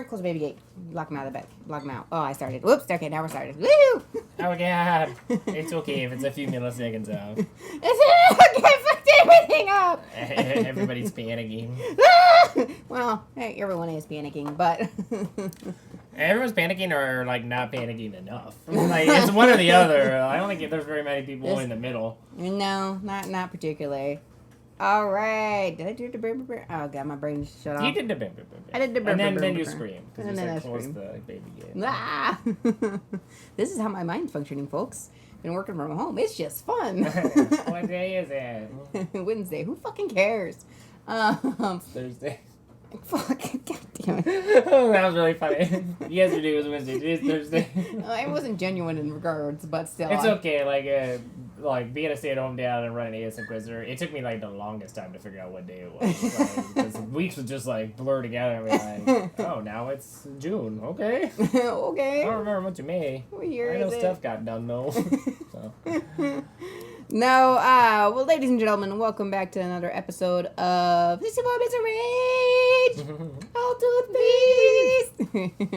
Close the baby gate. Lock him out of the bed. Lock him out. Oh, I started. Whoops. Okay, now we're started. Woo! Oh god. It's okay if it's a few milliseconds out. I fucked everything up. Everybody's panicking. Well, hey, everyone is panicking, but Everyone's panicking or like not panicking enough. Like it's one or the other. I don't think there's very many people in the middle. No, not particularly. All right. Did I do the brr? Oh god, my brain shut off. You did the brr. I did the brr. And then you scream because you And then said I close scream. the baby gate. Ah! This is how my mind's functioning, folks. Been working from home. It's just fun. What day is it? Wednesday. Who fucking cares? It's Thursday. Fuck. God damn it. Oh, that was really funny. Yesterday was Wednesday. Today's Thursday. It wasn't genuine in regards, but still. It's okay. Like being a stay-at-home dad and running ASInquisitor, it took me like the longest time to figure out what day it was. Like, because weeks would just like blur together and be like, oh, now it's June. Okay. Okay. I don't remember much of May. Where I know is it? stuff got done though. So. No, well, ladies and gentlemen, welcome back to another episode of This Is Boy Rage. All to the beast.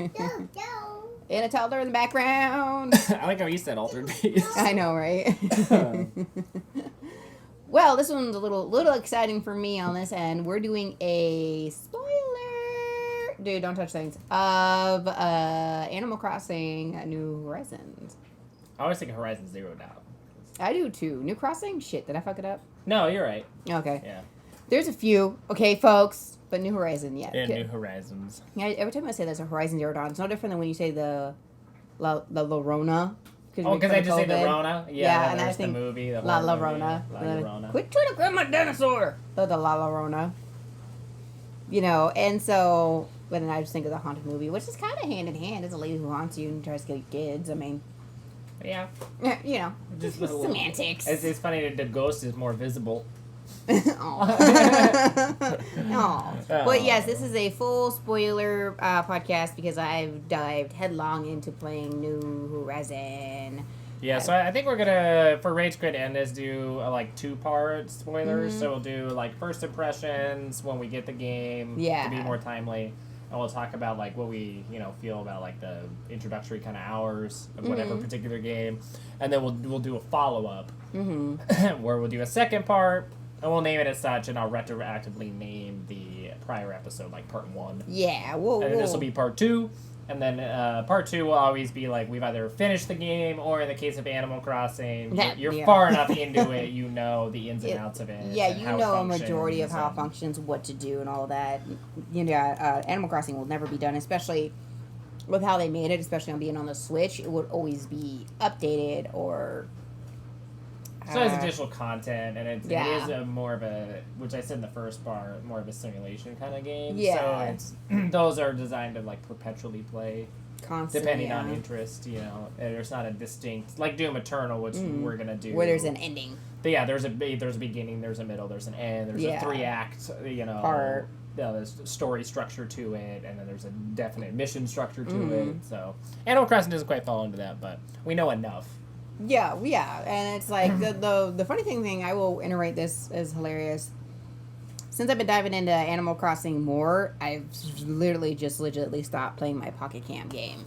And a toddler in the background. I like how you said altered beast. I know, right? Well, this one's a little exciting for me on this end. We're doing a spoiler, dude, don't touch things, of Animal Crossing New Horizons. I always think Horizon Zero Dawn. I do too. New Crossing? Shit, did I fuck it up? No, you're right. Okay. Yeah. There's a few, okay, folks, but New Horizon, yeah. Yeah, New Horizons. Yeah, every time I say there's a Horizon Zero Dawn, it's no different than when you say the Llorona. Oh, because I just say the Rona? Yeah, and I there's think the movie. The La horror movie, Llorona. La Llorona. Quit trying to grab my dinosaur! The La Llorona. You know, and so, but then I just think of the haunted movie, which is kind of hand in hand. It's a lady who haunts you and tries to kill your kids. I mean, Yeah. you know, Just semantics. It's funny that the ghost is more visible. Aw. But yes, this is a full spoiler podcast because I've dived headlong into playing New Horizon. Yeah, so I think we're gonna, for Rage Quit and this, do like 2-part spoilers. Mhm. So we'll do like first impressions when we get the game Yeah. to be more timely. And we'll talk about like what we, feel about like the introductory kind of hours of whatever Mhm. particular game. And then we'll do a follow-up Mm-hmm. where we'll do a second part. And we'll name it as such, and I'll retroactively name the prior episode, like part 1. Yeah, whoa, And then this will be part 2. And then part 2 will always be like we've either finished the game, or in the case of Animal Crossing, you're Yeah. far enough into it, you know the ins and outs of it. Yeah, and you how it know a majority of functions how it and- functions, what to do, and all that. Animal Crossing will never be done, especially with how they made it, especially on being on the Switch. It would always be updated or... So it's additional content, and it Yeah. is a more of a, which I said in the first part, more of a simulation kind of game. Yeah. So it's those are designed to like perpetually play, constantly, depending on interest. And there's not a distinct like Doom Eternal, which we're gonna do. where there's an ending. But yeah, there's a beginning, there's a middle, there's an end, there's a 3-act, Part. there's a story structure to it, and then there's a definite mission structure to it. So Animal Crossing doesn't quite fall into that, but we know enough. Yeah, and it's like the funny thing I will iterate this as hilarious. Since I've been diving into Animal Crossing more, I've literally just legitimately stopped playing my Pocket Camp game.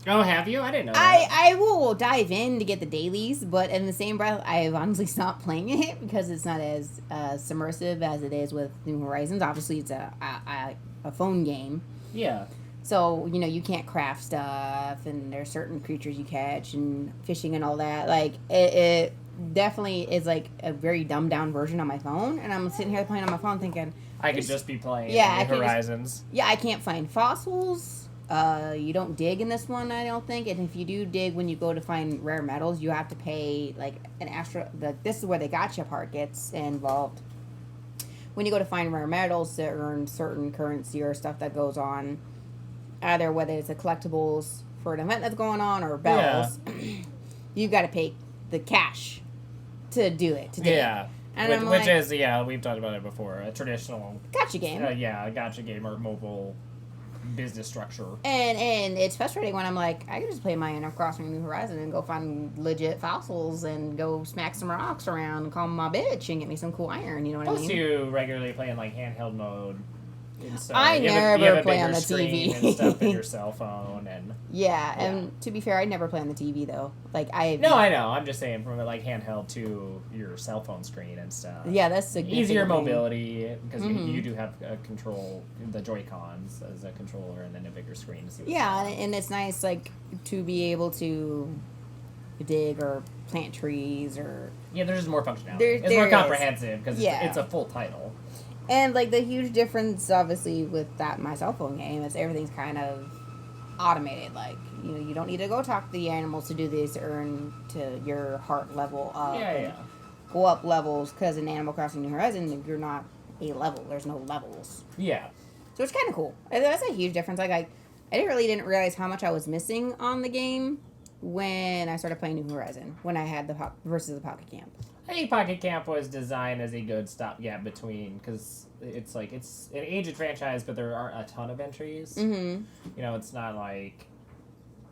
Oh, have you? I didn't know that. I will dive in to get the dailies, but in the same breath, I've honestly stopped playing it because it's not as submersive as it is with New Horizons. Obviously, it's a phone game. Yeah. So, you can't craft stuff, and there's certain creatures you catch, and fishing and all that. Like, it definitely is, like, a very dumbed-down version on my phone, and I'm sitting here playing on my phone thinking... I could just be playing I New Horizons. I can't find fossils. You don't dig in this one, I don't think. And if you do dig, when you go to find rare metals, you have to pay, like, an extra... this is where the gotcha part gets involved. When you go to find rare metals to earn certain currency or stuff that goes on... either whether it's a collectibles for an event that's going on or bells, you got to pay the cash to do it. Yeah. And which is, we've talked about it before, a traditional... Gotcha game. A gotcha game or mobile business structure. And it's frustrating when I'm like, I can just play my Animal Crossing New Horizon and go find legit fossils and go smack some rocks around and call my bitch and get me some cool iron, you know what I mean? Plus you regularly play in, like, handheld mode And so I you never have a play bigger on the screen TV. and stuff than your cell phone and. Yeah, and to be fair, I never play on the TV though. Like No, I know. I'm just saying from like handheld to your cell phone screen and stuff. Yeah, that's significant. Easier mobility because you do have a control the Joy-Cons as a controller and then a bigger screen to see what's Yeah, going on. and it's nice like to be able to dig or plant trees or there's just more functionality. It's more comprehensive because it's a full title. And like the huge difference obviously with that my cell phone game is everything's kind of automated. Like you don't need to go talk to the animals to do this to earn to your heart level up. Go up levels because in Animal Crossing New Horizons you're not a level. There's no levels. Yeah. So it's kind of cool. And that's a huge difference. Like I didn't realize how much I was missing on the game when I started playing New Horizon. When I had the versus the Pocket Camp. I think Pocket Camp was designed as a good stopgap between, because it's an aged franchise, but there aren't a ton of entries. Mm-hmm. It's not like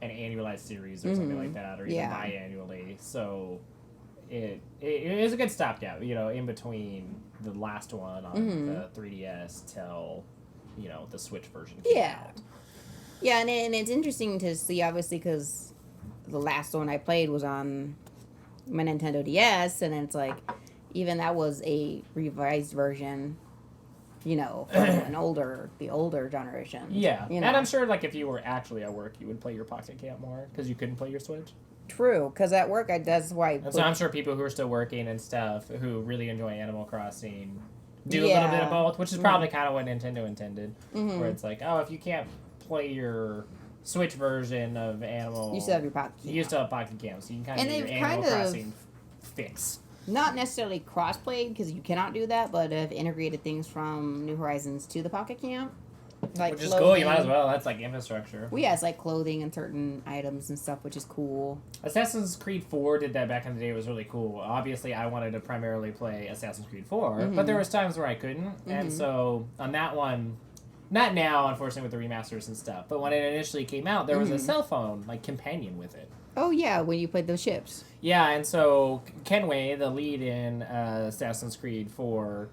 an annualized series or something like that, or even biannually. So it is a good stopgap, in between the last one on the 3DS till, the Switch version came out. Yeah, and it's interesting to see, obviously, because the last one I played was on my Nintendo DS, and it's like, even that was a revised version, from the older generation. Yeah, and I'm sure, like, if you were actually at work, you would play your Pocket Camp more, because you couldn't play your Switch. True, because at work, that's why... So I'm sure people who are still working and stuff, who really enjoy Animal Crossing, do a little bit of both, which is probably kind of what Nintendo intended, where it's like, oh, if you can't play your Switch version of Animal... You still have your Pocket Camp. You still have Pocket Camp, so you can kind of get your Animal Crossing fix. Not necessarily cross-played, because you cannot do that, but have integrated things from New Horizons to the Pocket Camp. Like which is cool, you might as well. That's like infrastructure. Well, yeah, it's like clothing and certain items and stuff, which is cool. Assassin's Creed 4 did that back in the day. It was really cool. Obviously, I wanted to primarily play Assassin's Creed 4, but there was times where I couldn't. And so, on that one... Not now, unfortunately, with the remasters and stuff, but when it initially came out, there was a cell phone, like, companion with it. Oh, yeah, when you played those ships. Yeah, and so Kenway, the lead in Assassin's Creed 4,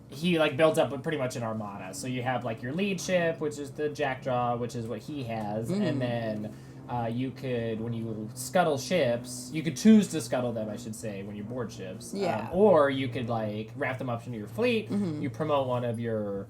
he, like, builds up pretty much an armada. So you have, like, your lead ship, which is the Jackdaw, which is what he has, and then... you could, when you scuttle ships, you could choose to scuttle them, I should say, when you board ships. Yeah. Or you could, like, wrap them up into your fleet. You promote one of your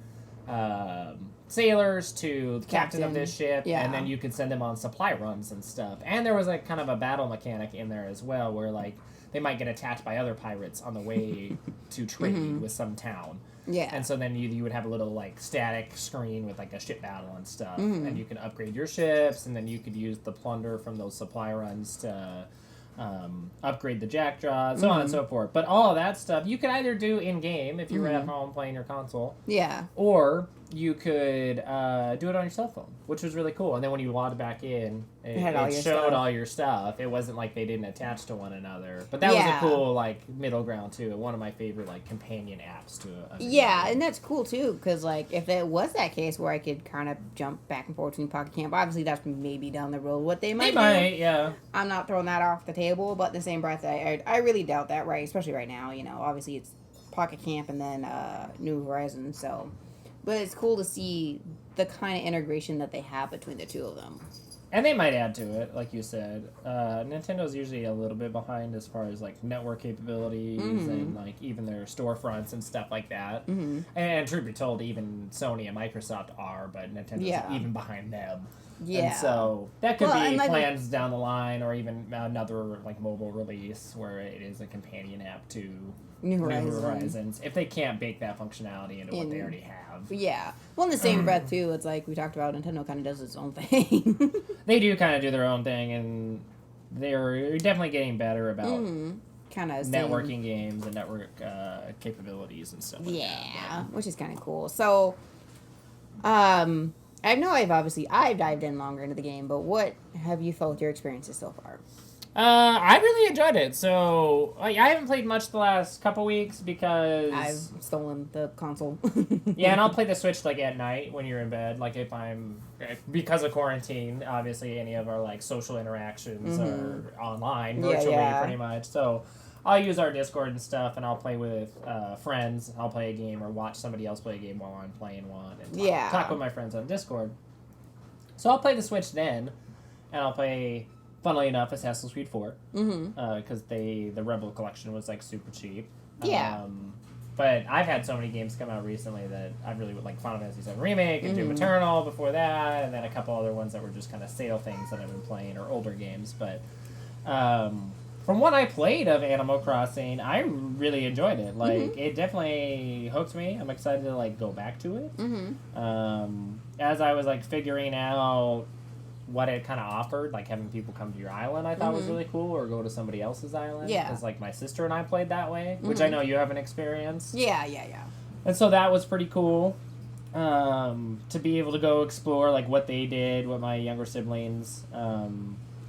sailors to the captain of this ship, and then you could send them on supply runs and stuff. And there was, like, kind of a battle mechanic in there as well, where, like, they might get attacked by other pirates on the way to trade with some town. Yeah. And so then you would have a little, like, static screen with, like, a ship battle and stuff. And you can upgrade your ships, and then you could use the plunder from those supply runs to upgrade the Jackdaw, so on and so forth. But all of that stuff you could either do in-game if you were at home playing your console. Yeah. Or you could do it on your cell phone, which was really cool. And then when you logged back in, it showed all your stuff. It wasn't like they didn't attach to one another. But that was a cool, like, middle ground, too. One of my favorite, like, companion apps to a Yeah, and that's cool, too, because, like, if it was that case where I could kind of jump back and forth between Pocket Camp, obviously that's maybe down the road what they might do. Yeah. I'm not throwing that off the table, but in the same breath, I really doubt that, right? Especially right now, obviously it's Pocket Camp and then New Horizons, so... But it's cool to see the kind of integration that they have between the two of them. And they might add to it, like you said. Nintendo's usually a little bit behind as far as, like, network capabilities and, like, even their storefronts and stuff like that. And truth be told, even Sony and Microsoft are, but Nintendo's even behind them. Yeah. And so that could be plans down the line, or even another, like, mobile release where it is a companion app to New Horizons. If they can't bake that functionality into what they already have. Yeah. Well, in the same breath, too, it's like we talked about, Nintendo kind of does its own thing. They do kind of do their own thing, and they're definitely getting better about kind of networking games and network capabilities and stuff like that. Which is kind of cool. So, I know I've dived in longer into the game, but what have you felt with your experiences so far? I really enjoyed it. So, I haven't played much the last couple weeks because... I've stolen the console. Yeah, and I'll play the Switch, like, at night when you're in bed. Like, because of quarantine, obviously any of our, like, social interactions are online, virtually, pretty much. So, I'll use our Discord and stuff, and I'll play with friends. I'll play a game or watch somebody else play a game while I'm playing one, and talk with my friends on Discord. So I'll play the Switch then, and I'll play, funnily enough, Assassin's Creed 4, because the Rebel Collection was like super cheap. Yeah. But I've had so many games come out recently that I really would like Final Fantasy VII Remake and Doom Eternal before that, and then a couple other ones that were just kind of sale things that I've been playing, or older games. But from what I played of Animal Crossing, I really enjoyed it. Like, it definitely hooked me. I'm excited to, like, go back to it. As I was, like, figuring out what it kind of offered, like having people come to your island, I thought was really cool, or go to somebody else's island. Yeah. Because, like, my sister and I played that way, which I know you haven't experienced. Yeah. And so that was pretty cool. To be able to go explore, like, what they did, what my younger siblings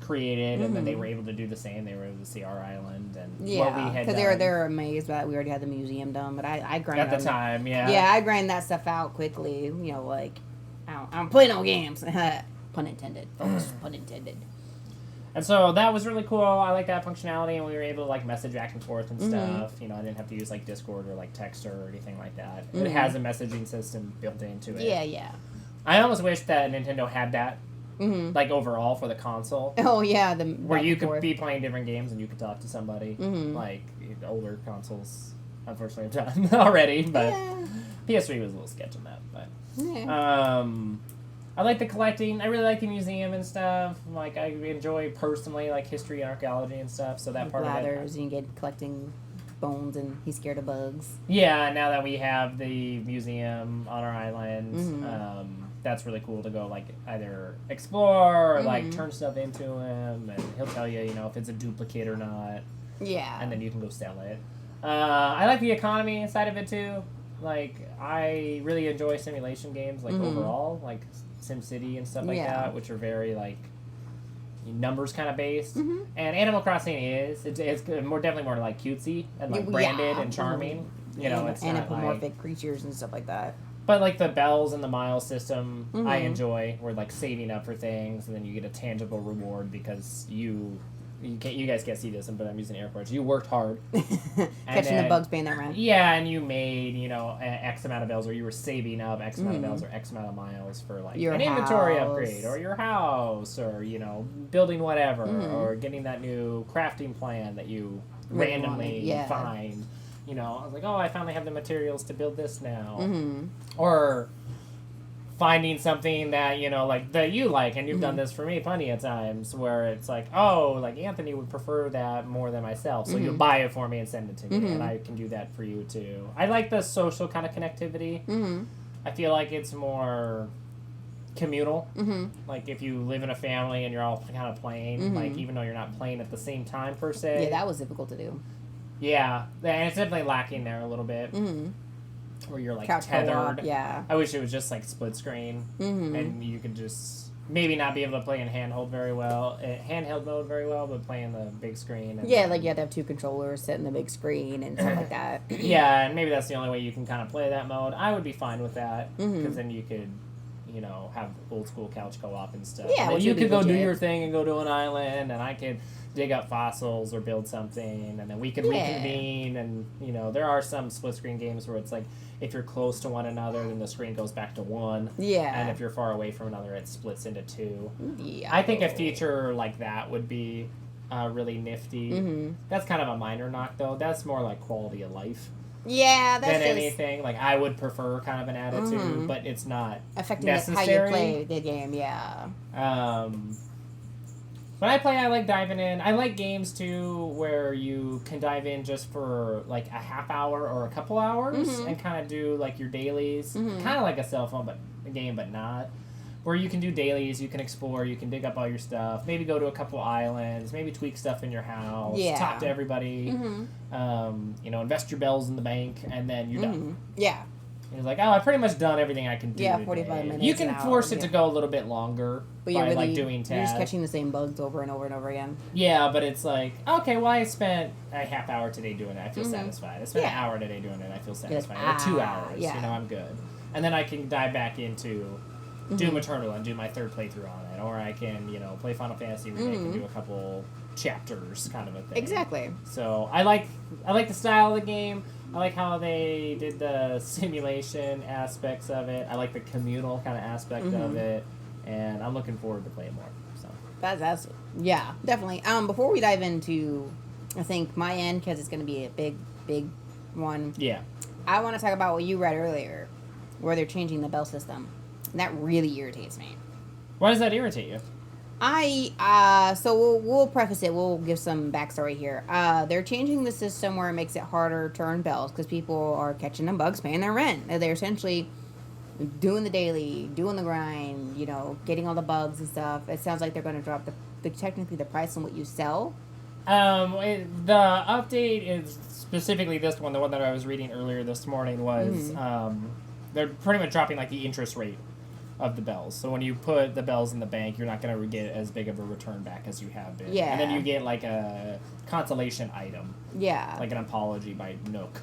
created, and then they were able to do the same. They were able to see our island and what we had done. Because they were amazed that we already had the museum done, but I grind at the time, Yeah, I grind that stuff out quickly. You know, like, I don't play no games. Pun intended, folks. Pun intended. And so that was really cool. I like that functionality, and we were able to like message back and forth and stuff. You know, I didn't have to use like Discord or like Texter or anything like that. It has a messaging system built into it. Yeah. I almost wish that Nintendo had that, like overall for the console. Oh yeah, where you could be playing different games and you could talk to somebody. Like older consoles, unfortunately, have done already. But PS3 was a little sketch on that. But I like the collecting. I really like the museum and stuff. Like, I enjoy, personally, like, history and archaeology and stuff, so that part bladders, of it. you can get collecting bones, and he's scared of bugs. Yeah, now that we have the museum on our island, that's really cool to go, like, either explore or, like, turn stuff into him, and he'll tell you, you know, if it's a duplicate or not. Yeah. And then you can go sell it. I like the economy side of it, too. Like, I really enjoy simulation games, like, overall, like SimCity and stuff like that, which are very, like, numbers kind of based. And Animal Crossing it's more definitely more, like, cutesy and, like, branded and charming. You know, it's anthropomorphic like, creatures and stuff like that. But, like, the bells and the miles system, I enjoy. We're, like, saving up for things, and then you get a tangible reward because you guys can't see this, but I'm using air quotes. You worked hard. Catching the bugs paying that rent. Yeah, and you made, you know, X amount of bells, or you were saving up X amount of bells or X amount of miles for, like, an inventory upgrade, or your house, or, you know, building whatever, or getting that new crafting plan that you randomly find. You know, I was like, oh, I finally have the materials to build this now. Or finding something that, you know, like, that you like, and you've done this for me plenty of times, where it's like, oh, like, Anthony would prefer that more than myself, so you'll buy it for me and send it to me, and I can do that for you, too. I like the social kind of connectivity. I feel like it's more communal. Like, if you live in a family and you're all kind of playing, like, even though you're not playing at the same time, per se. Yeah, that was difficult to do. Yeah, and it's definitely lacking there a little bit. Where you're, like, couch tethered. Co-op, yeah. I wish it was just, like, split screen. And you could just maybe not be able to play in handheld mode very well, but play in the big screen. And like, you have to have two controllers set in the big screen and stuff like that. Yeah, and maybe that's the only way you can kind of play that mode. I would be fine with that, because then you could, you know, have old school couch co-op and stuff. Yeah, and you could go do your thing and go to an island, and I could dig up fossils or build something, and then we could reconvene. And, you know, there are some split screen games where it's like, if you're close to one another, then the screen goes back to one. Yeah. And if you're far away from another, it splits into two. Yeah. I think a feature like that would be really nifty. That's kind of a minor knock, though. That's more like quality of life. Yeah, that's than just anything. Like, I would prefer kind of an attitude, but it's not affecting necessary. how you play the game, yeah. When I play, I like diving in. I like games, too, where you can dive in just for, like, a half hour or a couple hours and kind of do, like, your dailies. Kind of like a cell phone game, but not. Where you can do dailies, you can explore, you can dig up all your stuff, maybe go to a couple islands, maybe tweak stuff in your house, talk to everybody, you know, invest your bells in the bank, and then you're done. Yeah. And you're like, oh, I've pretty much done everything I can do. Yeah, 45 minutes. You can force it to go a little bit longer by, like, doing tasks. You're just catching the same bugs over and over and over again. Yeah, but it's like, okay, well, I spent a half hour today doing it. I feel satisfied. I spent an hour today doing it. I feel satisfied. Or 2 hours. You know, I'm good. And then I can dive back into Doom Eternal and do my third playthrough on it. Or I can, you know, play Final Fantasy Remake and do a couple chapters kind of a thing. Exactly. So I like the style of the game. I like how they did the simulation aspects of it. I like the communal kind of aspect of it, and I'm looking forward to playing more. So That's yeah, definitely. Before we dive into, I think my end, because it's going to be a big one. yeah. I want to talk about what you read earlier, where they're changing the bell system. And that really irritates me. Why does that irritate you? So we'll preface it. We'll give some backstory here. They're changing the system where it makes it harder to earn bells because people are catching them bugs, paying their rent. They're essentially doing the daily, doing the grind, you know, getting all the bugs and stuff. It sounds like they're going to drop technically the price on what you sell. The update is specifically this one. The one that I was reading earlier this morning was they're pretty much dropping like the interest rate of the bells. So when you put the bells in the bank, you're not going to get as big of a return back as you have been. Yeah. And then you get like a consolation item. Yeah. Like an apology by Nook.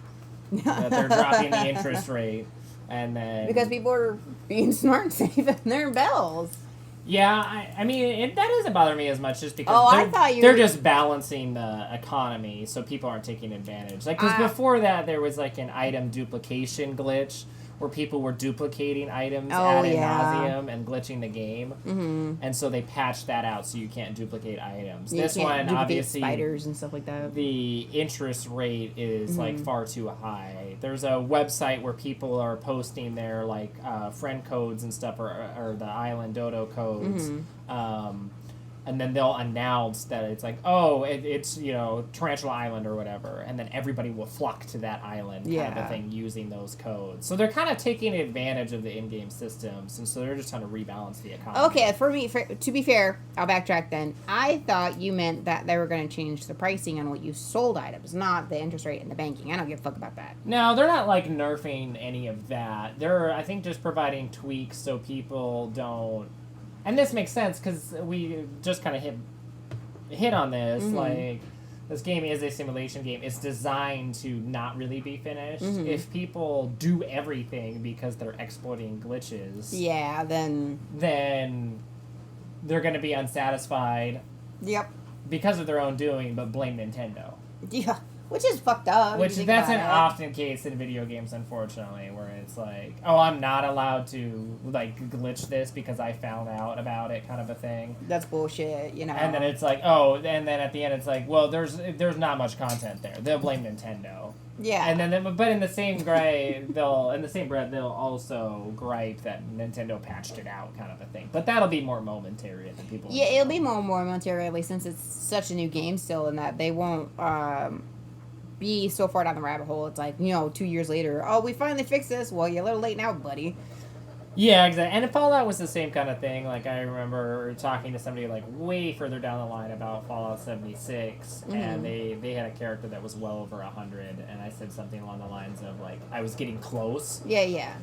That they're dropping the interest rate. And then... Because people are being smart and saving their bells. Yeah, I mean, that doesn't bother me as much just because they're just balancing the economy so people aren't taking advantage. Like, because before that, there was like an item duplication glitch where people were duplicating items ad nauseum and glitching the game. Mm-hmm. And so they patched that out so you can't duplicate items. You this can't one, duplicate obviously, spiders and stuff like that. The interest rate is like far too high. There's a website where people are posting their like friend codes and stuff or the island dodo codes. And then they'll announce that it's like, oh, it's, you know, Tarantula Island or whatever. And then everybody will flock to that island kind of a thing using those codes. So they're kind of taking advantage of the in-game systems. And so they're just trying to rebalance the economy. Okay, to be fair, I'll backtrack then. I thought you meant that they were going to change the pricing on what you sold items, not the interest rate and the banking. I don't give a fuck about that. No, they're not, like, nerfing any of that. They're, I think, just providing tweaks so people don't... And this makes sense because we just kind of hit on this. Like, this game is a simulation game. It's designed to not really be finished. If people do everything because they're exploiting glitches, then they're going to be unsatisfied. Yep. Because of their own doing, but blame Nintendo. Yeah. Which is fucked up. Which that's an often case in video games, unfortunately, where it's like, oh, I'm not allowed to like glitch this because I found out about it, kind of a thing. That's bullshit, you know. And then it's like, oh, and then at the end it's like, well, there's not much content there. They'll blame Nintendo. Yeah. And then, but in the same breath, they'll also gripe that Nintendo patched it out, kind of a thing. But that'll be more momentary than people. Yeah, it'll be more momentarily since it's such a new game still, and that they won't. Be so far down the rabbit hole. It's like, you know, 2 years later, oh, we finally fixed this. Well, you're a little late now, buddy. Yeah, exactly. And Fallout was the same kind of thing. Like, I remember talking to somebody, like, way further down the line about Fallout 76, and they had a character that was well over 100, and I said something along the lines of, like, I was getting close. Yeah.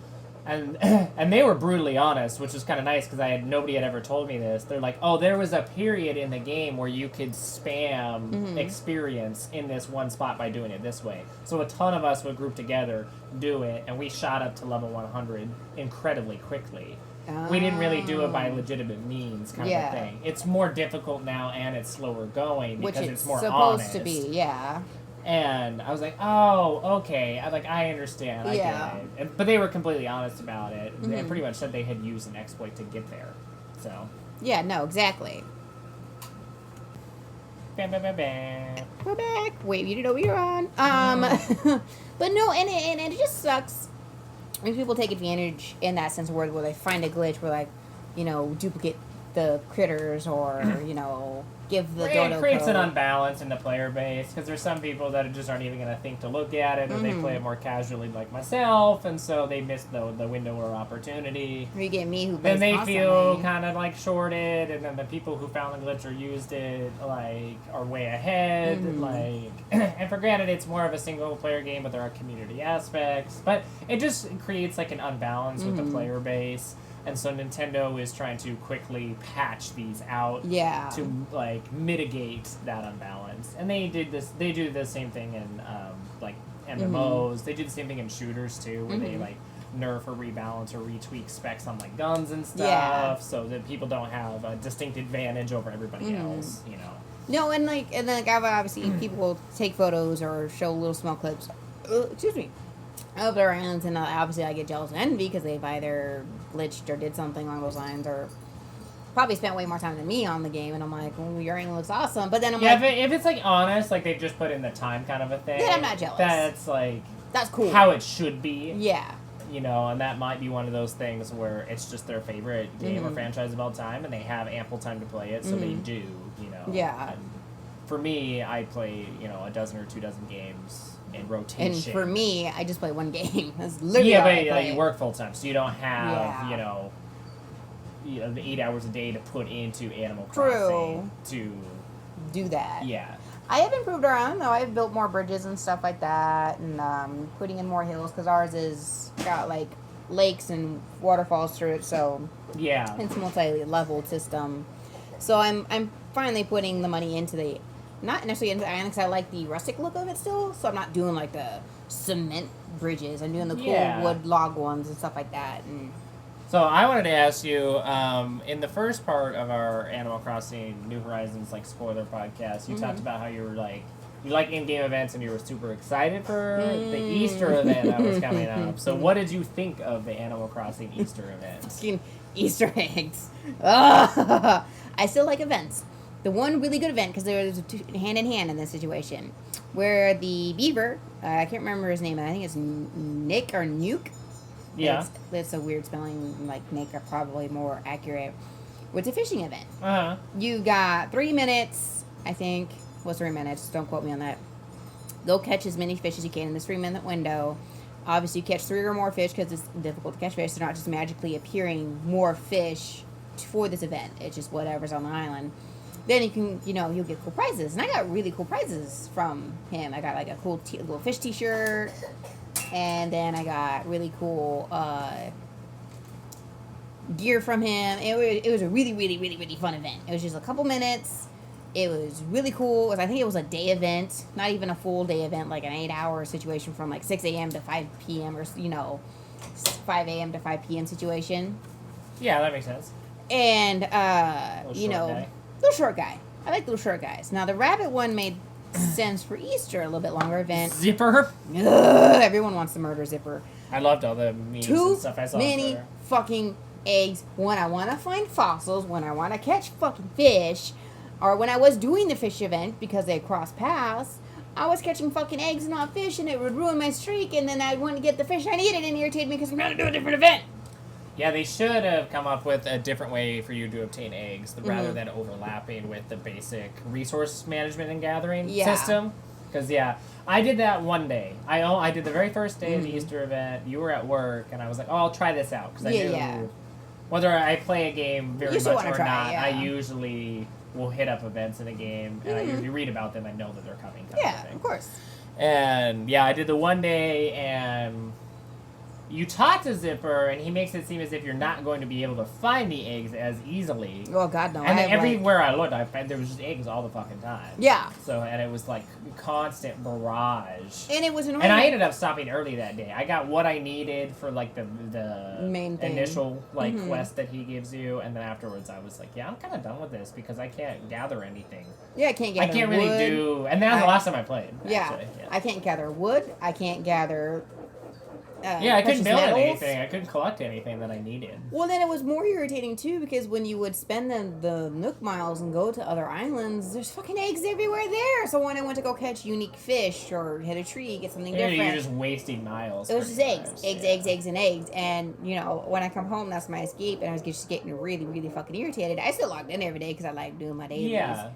And they were brutally honest, which was kind of nice because nobody had ever told me this. They're like, oh, there was a period in the game where you could spam experience in this one spot by doing it this way. So a ton of us would group together, do it, and we shot up to level 100 incredibly quickly. We didn't really do it by legitimate means, kind of a thing. It's more difficult now and it's slower going because it's more honest. Which it's supposed to be, yeah. And I was like, oh, okay. I understand. I get it. But they were completely honest about it. And pretty much said they had used an exploit to get there. So. Yeah, no, exactly. Bam, bam, bam, bam. We're back. Wait, you didn't know we were on. But no, and it just sucks when people take advantage in that sense where they find a glitch where, like, you know, duplicate the critters or, you know, give the dodo It creates code. an unbalance in the player base because there's some people that just aren't even going to think to look at it, or they play it more casually like myself, and so they miss the window or opportunity. Or you get me who then plays they constantly. feel kind of like shorted, and then the people who found the glitch or used it like are way ahead. Like, and for granted, it's more of a single player game, but there are community aspects. But it just creates like an unbalance with the player base. And so Nintendo is trying to quickly patch these out to like mitigate that unbalance. And they do the same thing in like MMOs. They do the same thing in shooters too, where they like nerf or rebalance or retweak specs on like guns and stuff, Yeah. so that people don't have a distinct advantage over everybody else. No, and then obviously people will take photos or show little small clips. Excuse me. Of their islands, and obviously I get jealous and envy because they've either glitched or did something along those lines, or probably spent way more time than me on the game. And I'm like, "Oh, your island looks awesome," but then I'm like, if it's like honest, like they've just put in the time kind of a thing, then I'm not jealous. That's like that's cool. how it should be. Yeah. And that might be one of those things where it's just their favorite game or franchise of all time, and they have ample time to play it, so they do. Yeah. And for me, I play a dozen or 2 dozen games in rotation. And for me, I just play one game. That's literally but you work full time, so you don't have the 8 hours a day to put into Animal Crossing to do that. Yeah. I have improved our island, though. I've built more bridges and stuff like that, and putting in more hills, because ours is got, like, lakes and waterfalls through it, so... Yeah. It's a multi-leveled system. So I'm finally putting the money into the... Not necessarily into the island, because I like the rustic look of it still, so I'm not doing, like, the cement bridges. I'm doing the cool wood log ones and stuff like that, and... So I wanted to ask you, in the first part of our Animal Crossing New Horizons spoiler podcast, you talked about how you were you like in-game events and you were super excited for the Easter event that was coming up. So what did you think of the Animal Crossing Easter event? Fucking Easter eggs. I still like events. The one really good event, because there was hand in hand in this situation, where the beaver, I can't remember his name, I think it's Nick or Nuke. Yeah. It's a weird spelling, like Nick are probably more accurate. It's a fishing event. Uh-huh. You got 3 minutes, I think. What's 3 minutes? Don't quote me on that. Go catch as many fish as you can in this 3-minute window. Obviously, you catch 3 or more fish because it's difficult to catch fish. They're not just magically appearing more fish for this event. It's just whatever's on the island. Then you can, you'll get cool prizes. And I got really cool prizes from him. I got like a cool little fish t-shirt. And then I got really cool gear from him. It was a really, really, really, really fun event. It was just a couple minutes. It was really cool. I think it was a day event, not even a full day event, like an 8-hour situation from like 6 a.m. to 5 p.m. or 5 a.m. to 5 p.m. situation. Yeah, that makes sense. And Guy. little short guy. I like little short guys. Now the rabbit one made sense for Easter, a little bit longer event. Zipper. Ugh, everyone wants to murder Zipper. I loved all the memes and stuff I saw. Too many fucking eggs. When I want to find fossils, when I want to catch fucking fish, or when I was doing the fish event because they cross paths, I was catching fucking eggs and not fish, and it would ruin my streak, and then I wouldn't get the fish I needed and irritate me because I'm trying to do a different event. Yeah, they should have come up with a different way for you to obtain eggs rather than overlapping with the basic resource management and gathering system. Because, I did that one day. I did the very first day of the Easter event. You were at work, and I was like, oh, I'll try this out. Because I knew whether I play a game very much or not, I usually will hit up events in a game, and I usually read about them and know that they're coming. Of course. And, I did the one day, and... You talk to Zipper, and he makes it seem as if you're not going to be able to find the eggs as easily. Oh, God, no. And everywhere I looked, there was just eggs all the fucking time. Yeah. So, and it was like constant barrage. And it was annoying. And I ended up stopping early that day. I got what I needed for like the main thing. Initial quest that he gives you, and then afterwards I was like, I'm kind of done with this because I can't gather anything. Yeah, I can't gather wood. I can't really do, and that was the last time I played. Yeah. I can't gather wood. I can't gather. I couldn't build anything. I couldn't collect anything that I needed. Well, then it was more irritating, too, because when you would spend the Nook miles and go to other islands, there's fucking eggs everywhere there. So when I went to go catch unique fish or hit a tree, get something different. You're just wasting miles. It was just eggs, and eggs. And, when I come home, that's my escape, and I was just getting really, really fucking irritated. I still logged in every day because I like doing my dailies. Yeah.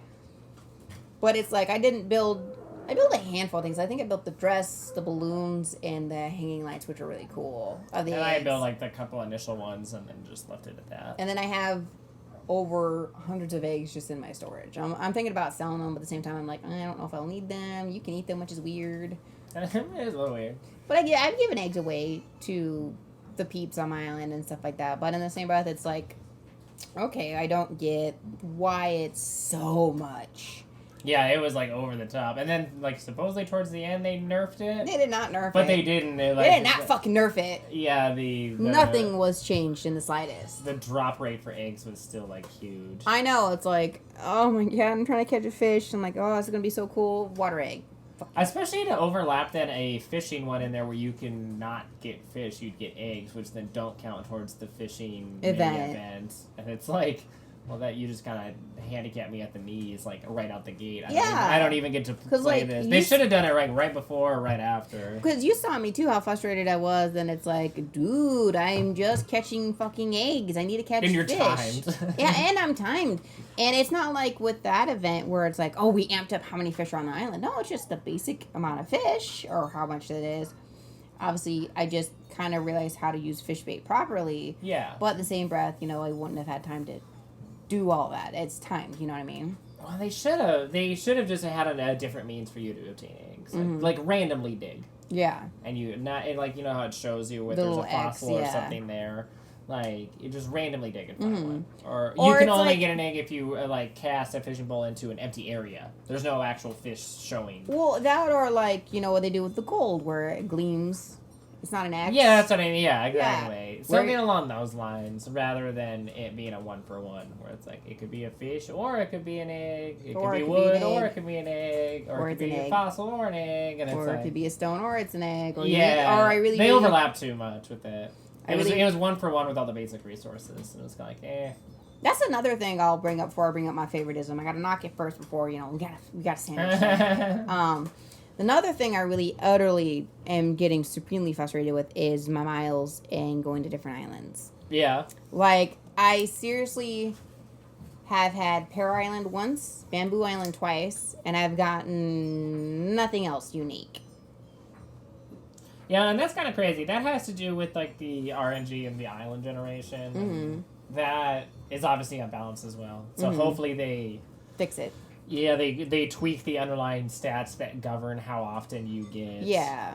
But it's like I built a handful of things. I think I built the dress, the balloons, and the hanging lights, which are really cool. I built like the couple initial ones and then just left it at that. And then I have over hundreds of eggs just in my storage. I'm thinking about selling them, but at the same time, I'm like, I don't know if I'll need them. You can eat them, which is weird. It is a little weird. But I've given eggs away to the peeps on my island and stuff like that. But in the same breath, it's like, okay, I don't get why it's so much. Yeah, it was like over the top, and then like supposedly towards the end they nerfed it. They did not nerf it. But they didn't. They did not fucking nerf it. Yeah, the nothing was changed in the slightest. The drop rate for eggs was still like huge. I know, it's like, oh my god, I'm trying to catch a fish. I'm like, oh, this is gonna be so cool. Water egg. Especially to overlap then a fishing one in there where you can not get fish, you'd get eggs, which then don't count towards the fishing event. And it's like, well, that you just kind of handicap me at the knees, like right out the gate. I don't even get to play this. They should have done it right before or right after. Because you saw me too, how frustrated I was, and it's like, dude, I'm just catching fucking eggs. I need to catch fish. And you're timed. Yeah, and I'm timed. And it's not like with that event where it's like, oh, we amped up how many fish are on the island. No, it's just the basic amount of fish, or how much it is. Obviously, I just kind of realized how to use fish bait properly. Yeah. But in the same breath, I wouldn't have had time to do all that. It's timed, you know what I mean? Well, they should have. They should have just had a different means for you to obtain eggs. Like randomly dig. Yeah. And you not and like how it shows you with there's a fossil or something there. Like you just randomly dig and find one. Or you can only get an egg if you cast a fishing pole into an empty area. There's no actual fish showing. Well, that or what they do with the gold where it gleams. It's not an X. Yeah, that's what I mean. Yeah, exactly. Yeah. Something along those lines, rather than it being a 1-for-1, where it's like it could be a fish, or it could be an egg. It could be wood, or it could be an egg, or it could be a fossil, or an egg, and or it could be a stone, or it's an egg. Or they overlap too much with it. It was 1-for-1 with all the basic resources, and it was kind of like That's another thing I'll bring up before I bring up my favoritism. I gotta knock it first before we gotta sandwich. Another thing I really, utterly am getting supremely frustrated with is my miles and going to different islands. Yeah. Like, I seriously have had Pear Island once, Bamboo Island twice, and I've gotten nothing else unique. Yeah, and that's kind of crazy. That has to do with, the RNG and the island generation. Mm-hmm. That is obviously unbalanced as well. So hopefully they fix it. Yeah, they tweak the underlying stats that govern how often you get. Yeah.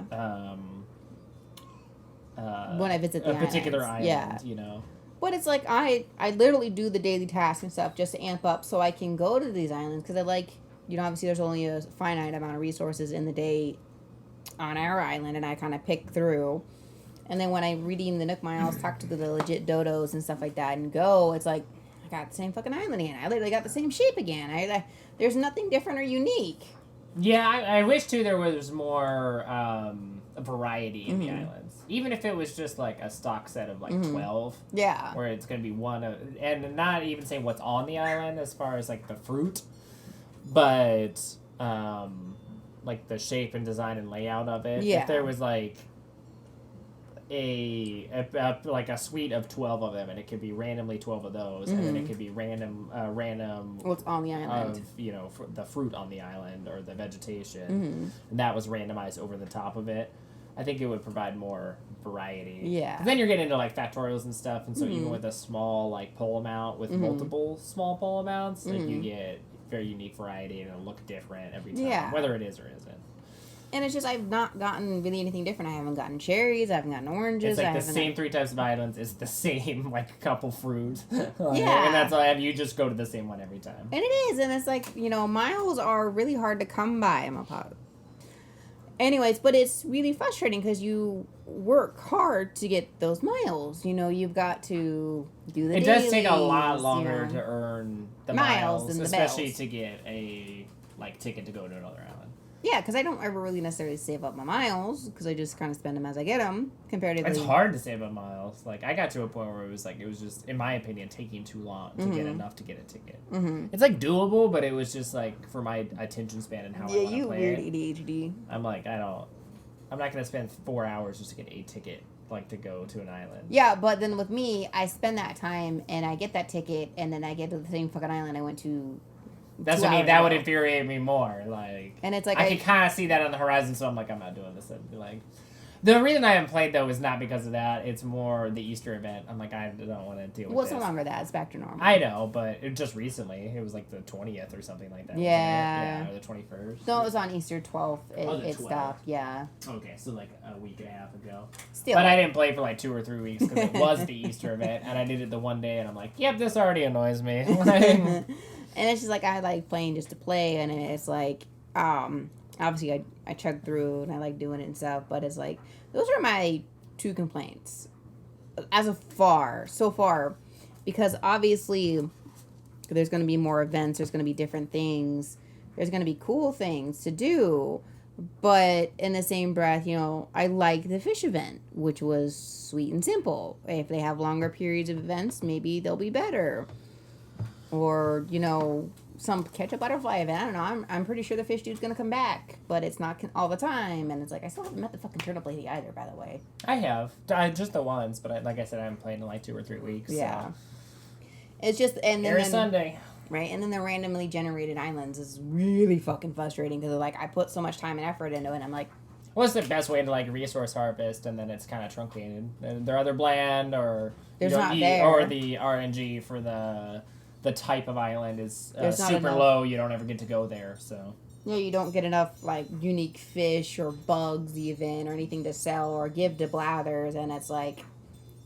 When I visit the particular island, But it's like I literally do the daily tasks and stuff just to amp up so I can go to these islands because I obviously there's only a finite amount of resources in the day on our island, and I kind of pick through. And then when I redeem the Nook Miles, talk to the legit dodos and stuff like that, and go, it's like I got the same fucking island again. I literally got the same shape again. There's nothing different or unique. Yeah, I wish, too, there was more variety in the islands. Even if it was just, a stock set of, 12. Yeah. Where it's going to be one of... And not even saying what's on the island as far as, the fruit. But, the shape and design and layout of it. Yeah. If there was, a suite of 12 of them, and it could be randomly 12 of those, and then it could be random what's on the island of the fruit on the island or the vegetation, and that was randomized over the top of it. I think it would provide more variety. Yeah. Then you're getting into factorials and stuff, and so even with a small pole amount with multiple small pole amounts, you get very unique variety and it'll look different every time, whether it is or isn't. And it's just, I've not gotten really anything different. I haven't gotten cherries. I haven't gotten oranges. It's the same 3 types of islands. It's the same, couple fruit. Yeah. And that's all I have. You just go to the same one every time. And it is. And it's miles are really hard to come by. I'm a pop. Anyways, but it's really frustrating because you work hard to get those miles. You've got to do the It does take a lot longer to earn the miles than especially to get a, ticket to go to another island. Yeah, because I don't ever really necessarily save up my miles because I just kind of spend them as I get them. Comparatively, it's hard to save up miles. I got to a point where it was just, in my opinion, taking too long to get enough to get a ticket. It's doable, but it was just for my attention span and how I want to play. Yeah, you weird ADHD. I'm I'm not gonna spend 4 hours just to get a ticket. To go to an island. Yeah, but then with me, I spend that time and I get that ticket, and then I get to the same fucking island I went to. That's what I mean. That would infuriate me more. And it's I can kind of see that on the horizon, so I'm I'm not doing this. The reason I haven't played though is not because of that. It's more the Easter event. I don't want to deal with. Well, it's no longer that. It's back to normal. I know, but just recently, it was the 20th or something like that. Yeah. Or the 21st. No, it was on Easter 12th. It stopped. Yeah. Okay, so a week and a half ago. Still. But I didn't play for 2 or 3 weeks because it was the Easter event, and I did it the one day, and I'm yep, this already annoys me. And it's just like I like playing just to play, and it's like obviously I chug through and I like doing it and stuff, but it's like those are my two complaints so far, because obviously there's going to be more events, there's going to be different things, there's going to be cool things to do, but in the same breath, you know, I like the fish event, which was sweet and simple. If they have longer periods of events, maybe they'll be better. Or, you know, some catch a butterfly event. I don't know. I'm pretty sure the fish dude's going to come back, but it's not all the time. And it's like, I still haven't met the fucking turnip lady either, by the way. I have. Just the once, but like I said, I haven't played in like 2 or 3 weeks. Yeah. So. It's just, and then... Every Sunday. Right, and then the randomly generated islands is really fucking frustrating because, like, I put so much time and effort into it, and I'm like... What's the best way to, like, resource harvest, and then it's kind of truncated? They're either bland, or... There's you don't not eat, there. Or the RNG for the type of island is super low. You don't ever get to go there, so... Yeah, you don't get enough, like, unique fish or bugs, even, or anything to sell or give to blathers, and it's like...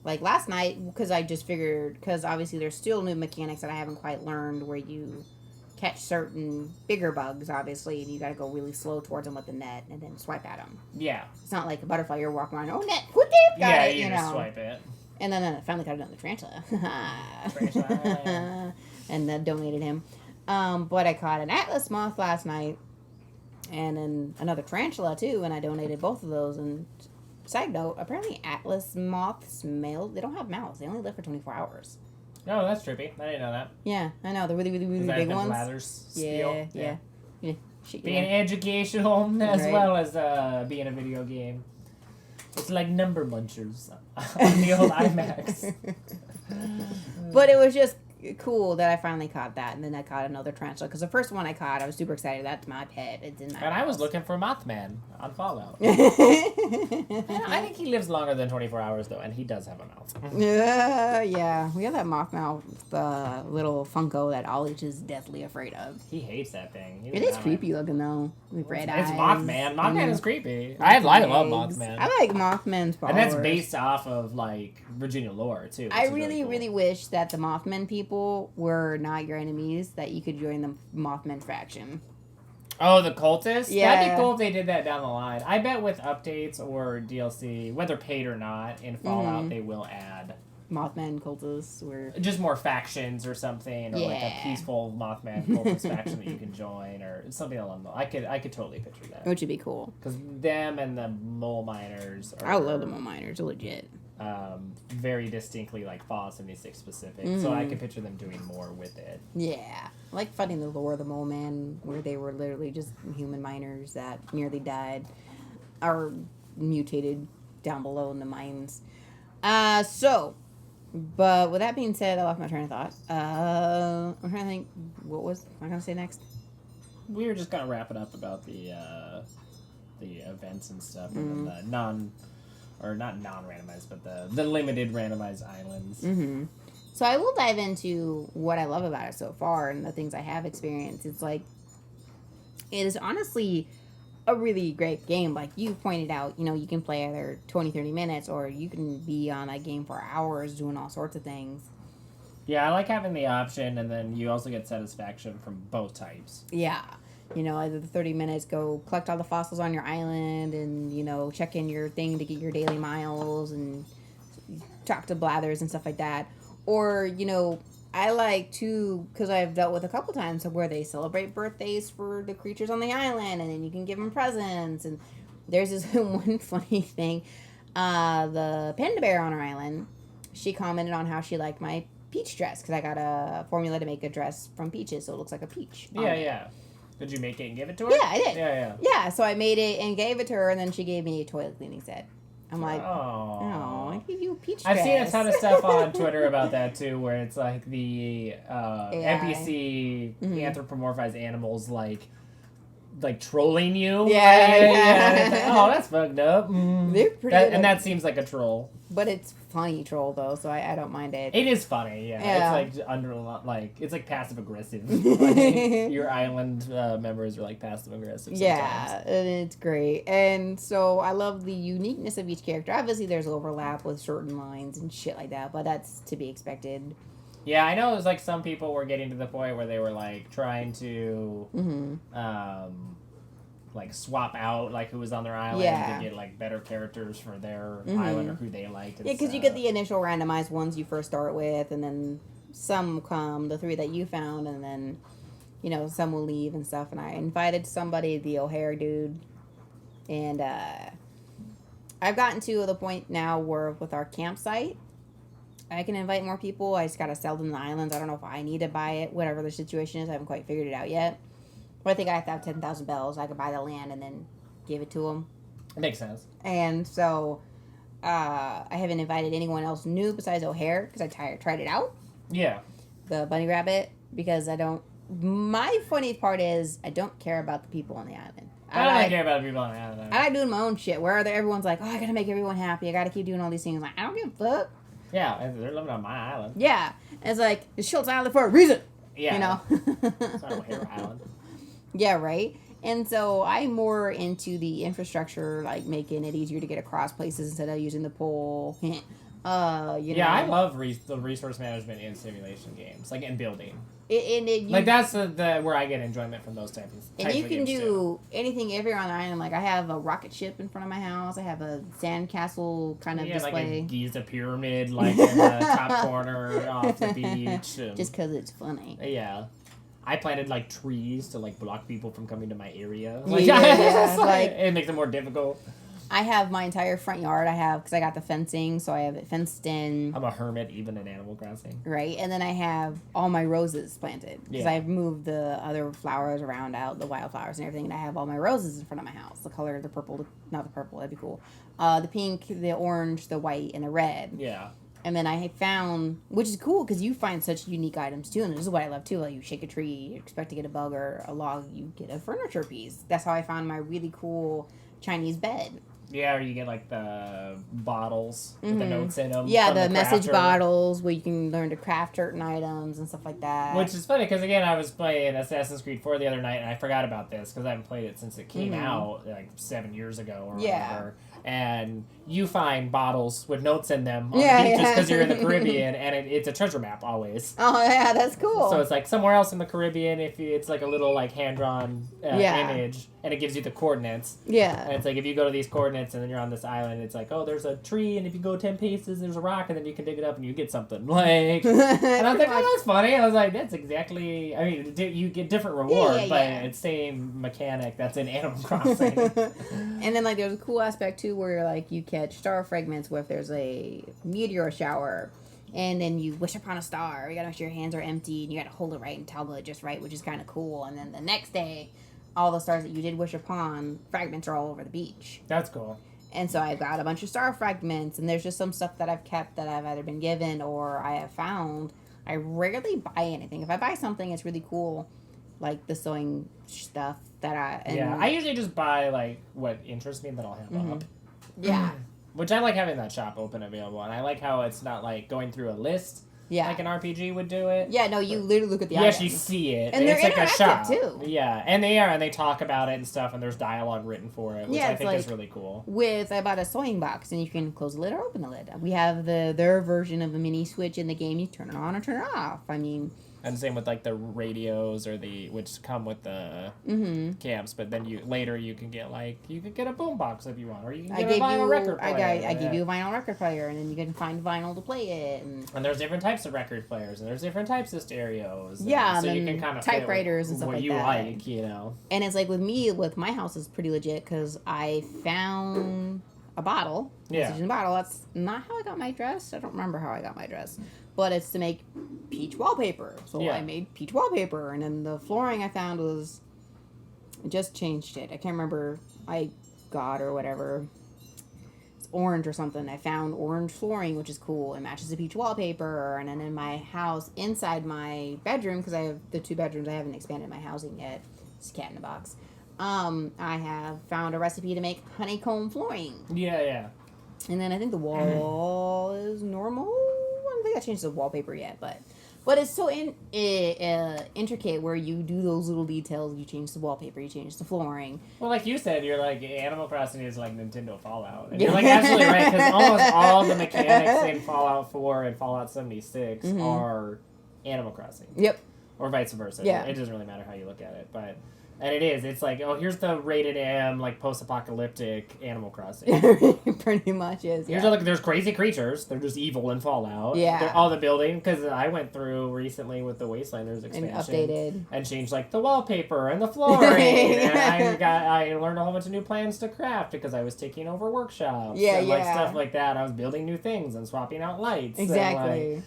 Like, last night, because I just figured... Because, obviously, there's still new mechanics that I haven't quite learned where you catch certain bigger bugs, obviously, and you gotta go really slow towards them with the net and then swipe at them. Yeah. It's not like a butterfly you're walking around, oh, net, whoop, got it, you know. just swipe it. And then I finally got another tarantula. Tarantula. And then donated him. But I caught an atlas moth last night, and then another tarantula, too, and I donated both of those, and... Side note, apparently atlas moths, males, they don't have mouths. They only live for 24 hours. Oh, that's trippy. I didn't know that. Yeah, I know. The really, really, really big ones. Yeah. Being Yeah. educational as Right. well as being a video game. It's like number munchers on the old IMAX. But it was just cool that I finally caught that, and then I caught another tarantula, because the first one I caught, I was super excited. That's my pet. It's in my And I was house. looking for Mothman on Fallout. I think he lives longer than 24 hours, though, and he does have a mouth. Yeah. We have that Mothman little Funko that Olich is deathly afraid of. He hates that thing. It is creepy looking, though. With red eyes. It's Mothman. Mothman is creepy. I love Mothman. I like Mothman's powers. And that's based off of, like, Virginia lore, too. I really, really wish that the Mothman people were not your enemies, that you could join the Mothman faction. Oh, the cultists? Yeah. That'd be cool if they did that down the line. I bet with updates or DLC, whether paid or not, in Fallout, they will add... Mothman cultists were... Just more factions or something, or like a peaceful Mothman cultist faction that you can join, or something along those. I could totally picture that. Which would be cool. Because them and the mole miners are... I love the mole miners, they're legit. Very distinctly like Fallout 76 specific, so I can picture them doing more with it. Yeah. I like fighting the lore of the mole man, where they were literally just human miners that nearly died, or mutated down below in the mines. But with that being said, I lost my train of thought. I'm trying to think, what was I going to say next? We were just kind of wrapping up about the events and stuff, and then the not non-randomized, but the limited randomized islands. Mm-hmm. So I will dive into what I love about it so far and the things I have experienced. It's like, it is honestly a really great game. Like you pointed out, you know, you can play either 20, 30 minutes, or you can be on that game for hours doing all sorts of things. Yeah, I like having the option, and then you also get satisfaction from both types. Yeah. You know, either the 30 minutes, go collect all the fossils on your island and, you know, check in your thing to get your daily miles and talk to blathers and stuff like that. Or, you know, I like to, because I've dealt with a couple times where they celebrate birthdays for the creatures on the island, and then you can give them presents. And there's this one funny thing. The panda bear on our island, she commented on how she liked my peach dress, because I got a formula to make a dress from peaches, so it looks like a peach. Yeah. Did you make it and give it to her? Yeah, I did. Yeah. Yeah, so I made it and gave it to her, and then she gave me a toilet cleaning set. I'm like, oh, I gave you a peach dress. I've seen a ton of stuff on Twitter about that too, where it's like the NPC anthropomorphized animals like trolling you. Yeah. It's like, oh, that's fucked up. They're pretty good and that seems like a troll. But it's funny troll though, so I don't mind it. It is funny, Yeah. It's like it's like passive aggressive. Like, your island members are like passive aggressive. Yeah, and it's great. And so I love the uniqueness of each character. Obviously, there's overlap with certain lines and shit like that, but that's to be expected. Yeah, I know it was like some people were getting to the point where they were like trying to like swap out like who was on their island to get like better characters for their island or who they liked. Yeah, because you get the initial randomized ones you first start with, and then some come, the 3 that you found, and then, you know, some will leave and stuff. And I invited somebody, the O'Hare dude, and I've gotten to the point now where with our campsite, I can invite more people. I just gotta sell them the islands. I don't know if I need to buy it, whatever the situation is. I haven't quite figured it out yet. But I think I have to have 10,000 bells. I could buy the land and then give it to them. It makes sense. And so I haven't invited anyone else new besides O'Hare because I tried it out. Yeah. The bunny rabbit, because I don't. My funny part is I don't care about the people on the island. I don't care about the people on the island. I like doing my own shit. Where everyone's like, oh, I gotta make everyone happy. I gotta keep doing all these things. Like, I don't give a fuck. Yeah, they're living on my island. Yeah. It's like, it's Schultz Island for a reason. Yeah. You know? It's not O'Hare Island. Yeah, right? And so I'm more into the infrastructure, like making it easier to get across places instead of using the pole. You know? I love the resource management in simulation games, like in building. Like that's the where I get enjoyment from those types of games. And you can do anything everywhere on the island. Like I have a rocket ship in front of my house. I have a sand castle kind of display. Like a Giza pyramid, like in the top corner off the beach. Just because it's funny. Yeah. I planted like trees to like block people from coming to my area. Like, like it makes it more difficult. I have my entire front yard. Because I got the fencing, so I have it fenced in. I'm a hermit, even in Animal Crossing. Right, and then I have all my roses planted because Yeah. I've moved the other flowers around out, the wildflowers and everything, and I have all my roses in front of my house. The color, the purple, not the purple, that'd be cool. The pink, the orange, the white, and the red. Yeah. And then I found, which is cool because you find such unique items too, and this is what I love too. Like you shake a tree, you expect to get a bug or a log, you get a furniture piece. That's how I found my really cool Chinese bed. Yeah, or you get like the bottles with the notes in them. Yeah, the message bottles where you can learn to craft certain items and stuff like that. Which is funny because again, I was playing Assassin's Creed 4 the other night and I forgot about this because I haven't played it since it came out like 7 years ago or whatever. And you find bottles with notes in them on the beaches because you're in the Caribbean, and it's a treasure map always. Oh yeah, that's cool. So it's like somewhere else in the Caribbean, it's like a little like hand-drawn image, and it gives you the coordinates. Yeah. And it's like if you go to these coordinates and then you're on this island, it's like, oh, there's a tree, and if you go 10 paces, there's a rock, and then you can dig it up and you get something. Like, and I was like, oh, that's funny. I was like, that's exactly. I mean, you get different rewards, but it's same mechanic that's in Animal Crossing. And then like there's a cool aspect too where like you catch star fragments where if there's a meteor shower and then you wish upon a star, you gotta make sure your hands are empty and you gotta hold it right and toggle it just right, which is kind of cool. And then the next day, all the stars that you did wish upon, fragments are all over the beach. That's cool. And so I've got a bunch of star fragments, and there's just some stuff that I've kept that I've either been given or I have found. I rarely buy anything. If I buy something, it's really cool, like the sewing stuff that I usually just buy like what interests me that I'll have up. Yeah. Which I like having that shop open available, and I like how it's not like going through a list. Yeah. Like an RPG would do it. Yeah, no, you literally look at the items. items. You see it. And they're it's like a shop. too. Yeah, and they are, and they talk about it and stuff, and there's dialogue written for it, which I think is really cool. I bought a sewing box, and you can close the lid or open the lid. We have their version of a mini switch in the game. You turn it on or turn it off. I mean... And same with like the radios which come with the camps, but then you can get a boombox if you want, or you can get a vinyl record player. I give you a vinyl record player, and then you can find vinyl to play it. And there's different types of record players, and there's different types of stereos. Yeah, so you can kind of typewriters and stuff what like you that. like, you know. And it's like with my house is pretty legit because I found a bottle. Yeah. In a bottle. That's not how I got my dress. I don't remember how I got my dress. But it's to make peach wallpaper. So I made peach wallpaper. And then the flooring I found I just changed it. I can't remember I got or whatever. It's orange or something. I found orange flooring, which is cool. It matches the peach wallpaper. And then in my house, inside my bedroom, because I have the 2 bedrooms, I haven't expanded my housing yet. It's a cat in a box. I have found a recipe to make honeycomb flooring. Yeah. And then I think the wall is normal. I don't think I changed the wallpaper yet, but it's so intricate where you do those little details. You change the wallpaper, you change the flooring. Well, like you said, you're like Animal Crossing is like Nintendo Fallout, and you're like absolutely right because almost all the mechanics in Fallout 4 and Fallout 76 are Animal Crossing. Yep. Or vice versa. Yeah. It doesn't really matter how you look at it, but and it is. It's like, oh, here's the rated M, like post-apocalyptic Animal Crossing. Pretty much is. Yeah. There's crazy creatures. They're just evil in Fallout. Yeah. All the building, because I went through recently with the Wastelanders expansion And updated and changed like the wallpaper and the flooring. And I learned a whole bunch of new plans to craft because I was taking over workshops. Yeah, and like yeah. stuff like that. I was building new things and swapping out lights. Exactly.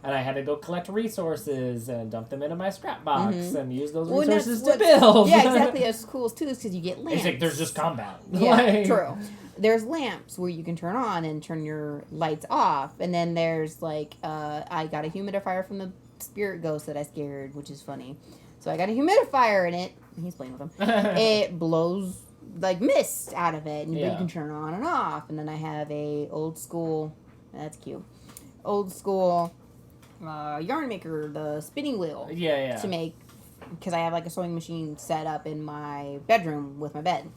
And I had to go collect resources and dump them into my scrap box and use those Well, resources to build. Yeah, exactly. That's cool too, is because you get lamps. It's like there's just combat. Yeah, true. There's lamps where you can turn on and turn your lights off, and then there's like I got a humidifier from the spirit ghost that I scared, which is funny. So I got a humidifier in it. He's playing with them. It blows like mist out of it, and you can turn it on and off. And then I have a old school. That's cute. Old school. Yarn maker, the spinning wheel. Yeah. To make, because I have like a sewing machine set up in my bedroom with my bed.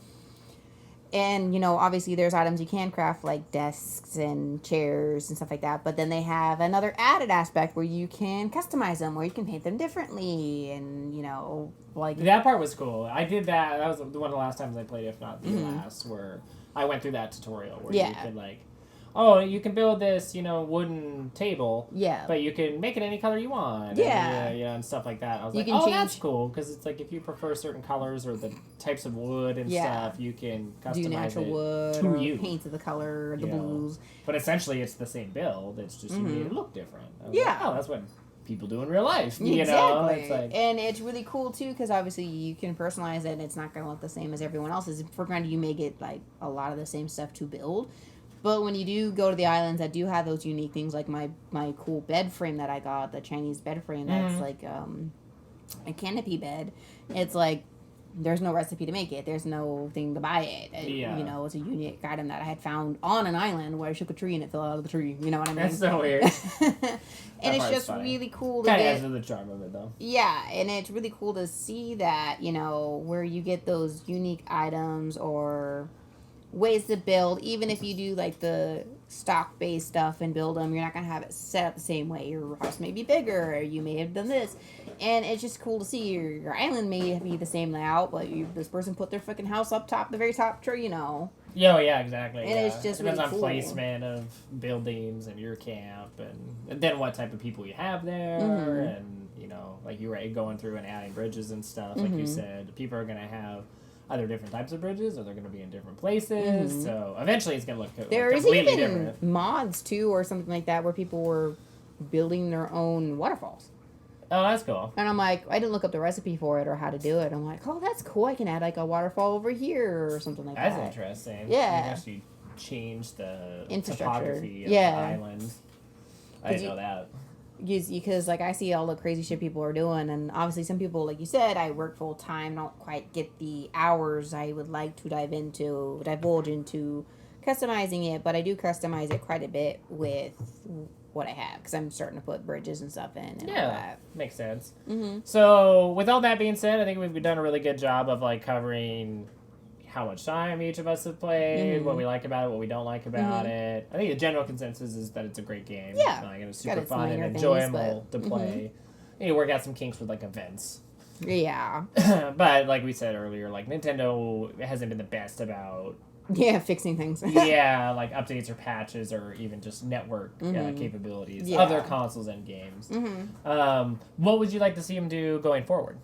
And, you know, obviously there's items you can craft like desks and chairs and stuff like that. But then they have another added aspect where you can customize them, where you can paint them differently. And, you know, like. That part was cool. I did that. That was one of the last times I played, if not the last, where I went through that tutorial where you could like. Oh, you can build this, you know, wooden table. Yeah. But you can make it any color you want. Yeah. And stuff like that. I was you like, can change... that's cool. Because it's like if you prefer certain colors or the types of wood and stuff, you can customize natural it wood to or you. paint the color, the blues. But essentially it's the same build. It's just you need it to look different. I was Yeah. like, oh, that's what people do in real life. Exactly. You know? It's like... And it's really cool, too, because obviously you can personalize it and it's not going to look the same as everyone else's. For granted, you may get, like, a lot of the same stuff to build. But when you do go to the islands, I do have those unique things, like my cool bed frame that I got, the Chinese bed frame that's like a canopy bed. It's like, there's no recipe to make it. There's no thing to buy it. You know, it's a unique item that I had found on an island where I shook a tree and it fell out of the tree. You know what I mean? That's so weird. And it's just really cool to kind of get... adds to the charm of it, though. Yeah, and it's really cool to see that, you know, where you get those unique items or... ways to build, even if you do like the stock based stuff and build them, you're not gonna have it set up the same way. Your house may be bigger, or you may have done this, and it's just cool to see. Your island may be the same layout, but this person put their fucking house up top, the very top tree, you know. Yeah, exactly. And it's just depends really on cool. placement of buildings and your camp, and then what type of people you have there, and you know, like you were going through and adding bridges and stuff. Like you said, people are gonna have either different types of bridges, or they're going to be in different places. So eventually, it's going to look There is completely even different. mods too, or something like that, where people were building their own waterfalls. Oh, that's cool. And I'm like, I didn't look up the recipe for it or how to do it. I'm like, oh, that's cool. I can add like a waterfall over here or something like that. That's interesting. Yeah. You can actually change the Infrastructure. topography of Yeah. the island. I didn't know that. Because like I see all the crazy shit people are doing, and obviously some people, like you said, I work full time, don't quite get the hours I would like to divulge into customizing it, but I do customize it quite a bit with what I have, because I'm starting to put bridges and stuff in and all that. Makes sense. So with all that being said, I think we've done a really good job of like covering how much time each of us have played, what we like about it, what we don't like about it. I think the general consensus is that it's a great game. Yeah. Like, it's super its fun and minor things, enjoyable but- to play. You work out some kinks with like events. Yeah. But like we said earlier, like Nintendo hasn't been the best about Yeah, fixing things. like updates or patches or even just network capabilities Yeah. of their consoles and games. What would you like to see them do going forward?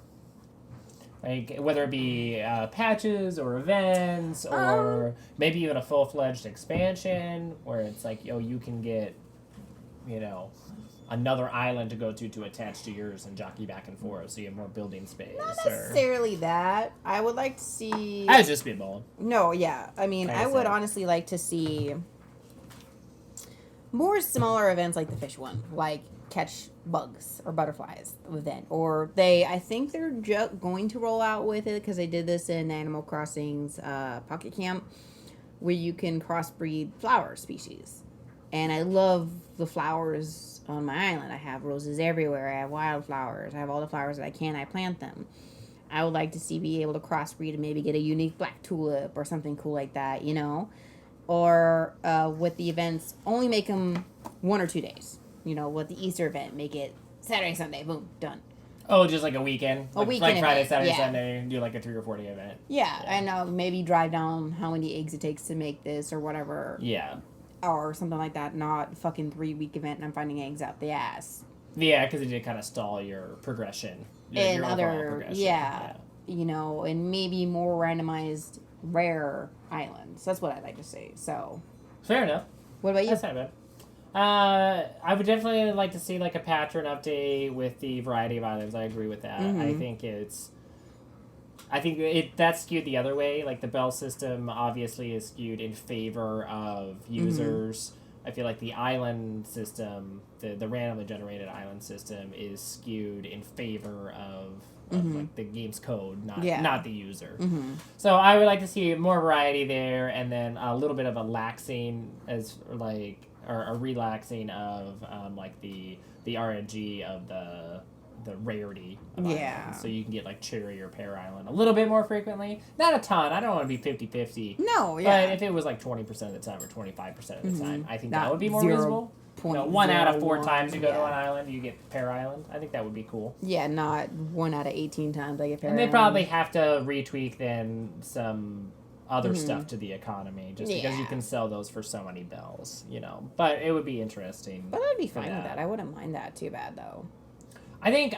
Like, whether it be patches or events or maybe even a full-fledged expansion where it's like, you can get, another island to go to attach to yours and jockey back and forth so you have more building space. Not necessarily that. I would like to see... I was just spitballing. No, yeah. I mean, I would honestly like to see more smaller events like the fish one. Like, catch bugs or butterflies event. Or I think they're going to roll out with it because they did this in Animal Crossing's Pocket Camp, where you can crossbreed flower species. And I love the flowers on my island. I have roses everywhere. I have wildflowers. I have all the flowers that I can. I plant them. I would like to be able to crossbreed and maybe get a unique black tulip or something cool like that, Or with the events, only make them 1 or 2 days. With the Easter event, make it Saturday, Sunday, boom, done. Oh, just like a weekend? A weekend like Friday, event, Saturday, yeah. Sunday, do like a 3 or 4 day event. Yeah, and maybe drive down how many eggs it takes to make this or whatever. Yeah. Or something like that, not fucking 3-week event and I'm finding eggs out the ass. Yeah, because it did kind of stall your progression. Your other, overall progression. yeah, you know, and maybe more randomized rare islands. That's what I'd like to see. So, fair enough. what about you? That's not bad. I would definitely like to see like a pattern update with the variety of islands. I agree with that. I think that's skewed the other way. Like the bell system obviously is skewed in favor of users. I feel like the island system, the randomly generated island system, is skewed in favor of like the game's code, not the user. So I would like to see more variety there, and then a little bit of a laxing or a relaxing of like the RNG of the rarity of islands. So you can get like cherry or pear island a little bit more frequently. Not a ton. I don't want to be 50-50. No, yeah. But if it was like 20% of the time or 25% of the time, I think Not that would be more reasonable. 1 out of 4 times you go to an island, you get pear island. I think that would be cool. Yeah, not 1 out of 18 times I get pear And they island. probably have to retweak then some other stuff to the economy, just because you can sell those for so many bells, you know. But it would be interesting. But I'd be fine with that. I wouldn't mind that too bad though. I think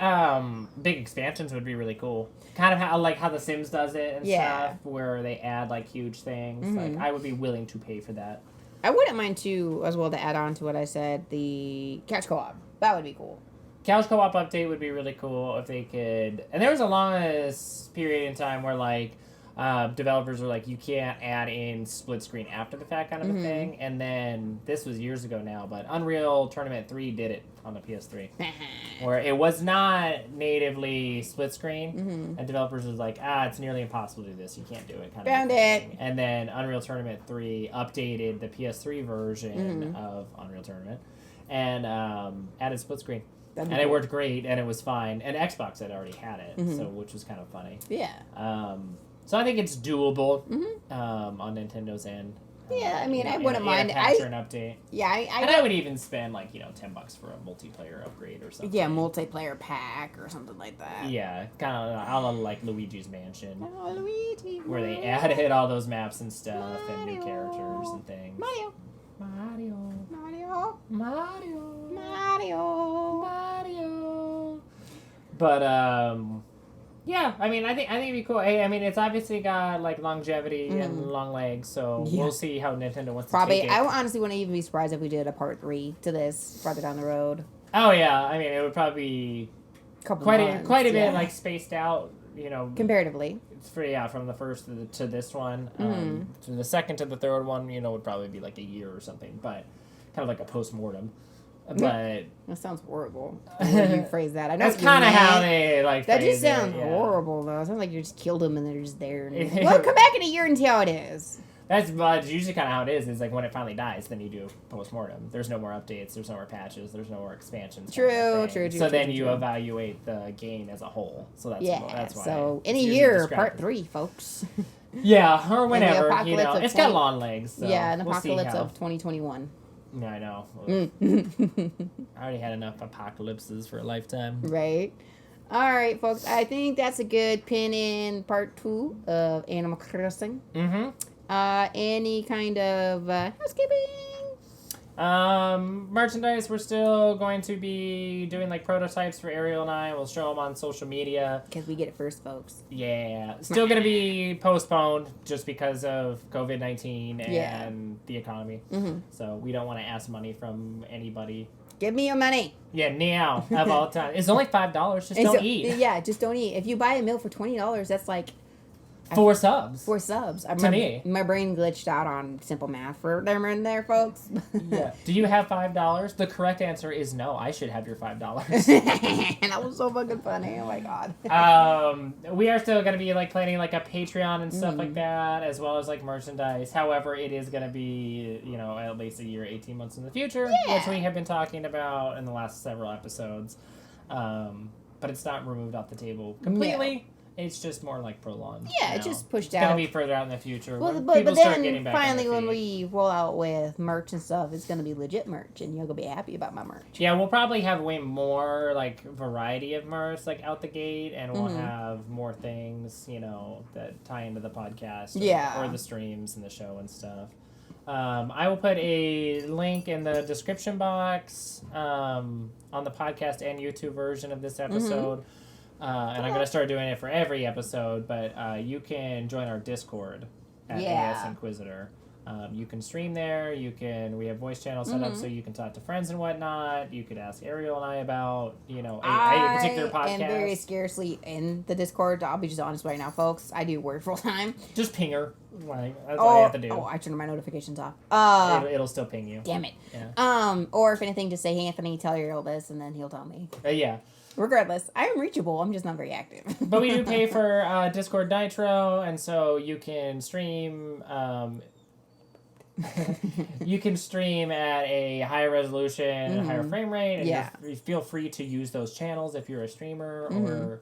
big expansions would be really cool. Kind of how The Sims does it and stuff, where they add like huge things. Like I would be willing to pay for that. I wouldn't mind too, as well, to add on to what I said, the couch co-op. That would be cool. Couch co-op update would be really cool if they could. And there was a longest period in time where like developers were like, you can't add in split screen after the fact kind of a thing. And then this was years ago now, but Unreal Tournament 3 did it on the PS3, where it was not natively split screen, and developers was like, it's nearly impossible to do this. You can't do it. Found it. And then Unreal Tournament 3 updated the PS3 version of Unreal Tournament and added split screen. And it worked great, and it was fine. And Xbox had already had it, so which was kind of funny. Yeah. So I think it's doable on Nintendo's end. Yeah, I mean, I wouldn't mind. A pattern update. Yeah, I would even spend like $10 for a multiplayer upgrade or something. Yeah, multiplayer pack or something like that. Yeah, kind of a la like Luigi's Mansion. Oh, Luigi. Where they added all those maps and stuff and new characters and things. Mario. But yeah, I mean, I think it'd be cool. Hey, I mean, it's obviously got like longevity and long legs, so we'll see how Nintendo wants to take it. I honestly wouldn't even be surprised if we did a part 3 to this farther down the road. Oh yeah, I mean, it would probably be quite a bit like spaced out, you know, comparatively. It's from the first to this one, from the second to the third one, you know, would probably be like a year or something, but kind of like a post-mortem. But that sounds horrible. When you phrase that, I know that's kind of how they like. That just sounds horrible, though. It sounds like you just killed them and they're just there. Well, come back in a year and see how it is. That's usually kind of how it is. It's like when it finally dies, then you do post-mortem. There's no more updates. There's no more patches. There's no more expansions. True. So then you evaluate the game as a whole. So that's why. So in a year, part 3, folks. Yeah, or whenever. You know, it's got long legs. So an apocalypse of 2021. Yeah, I know. I already had enough apocalypses for a lifetime. Right. All right, folks. I think that's a good pin in part 2 of Animal Crossing. Any kind of housekeeping? Merchandise, we're still going to be doing like prototypes for Ariel and I. We'll show them on social media. Because we get it first, folks. Yeah. Still going to be postponed just because of COVID-19 and the economy. So we don't want to ask money from anybody. Give me your money. Yeah, now. Of all time. It's only $5. Just don't eat. Yeah, just don't eat. If you buy a meal for $20, that's like... 4 subs. 4 subs. To me. My brain glitched out on simple math for them in there, folks. Yeah. Do you have $5? The correct answer is no. I should have your $5. And that was so fucking funny. Oh my god. We are still gonna be like planning like a Patreon and stuff like that, as well as like merchandise. However, it is gonna be, you know, at least a year, 18 months in the future, which we have been talking about in the last several episodes. But it's not removed off the table completely. It's just more like prolonged. Yeah, you it know. just pushed It's out. gonna be further out in the future. Well, when but people start getting then back on finally their when feet. we roll out with merch and stuff, it's gonna be legit merch, and you're gonna be happy about my merch. Yeah, we'll probably have way more like variety of merch like out the gate, and we'll have more things, you know, that tie into the podcast, or the streams and the show and stuff. I will put a link in the description box on the podcast and YouTube version of this episode. And I'm going to start doing it for every episode, but you can join our Discord at ASInquisitor. You can stream there. We have voice channels set up so you can talk to friends and whatnot. You could ask Ariel and I about, you know, a particular podcast. I am very scarcely in the Discord. I'll be just honest right now, folks. I do work full time. Just ping her. Like, that's all you have to do. Oh, I turned my notifications off. It'll still ping you. Damn it. Yeah. Or if anything, just say, hey, Anthony, tell Ariel this, and then he'll tell me. Yeah. Regardless, I am reachable. I'm just not very active. But we do pay for Discord Nitro, and so you can stream. You can stream at a higher resolution, higher frame rate, and you feel free to use those channels if you're a streamer, or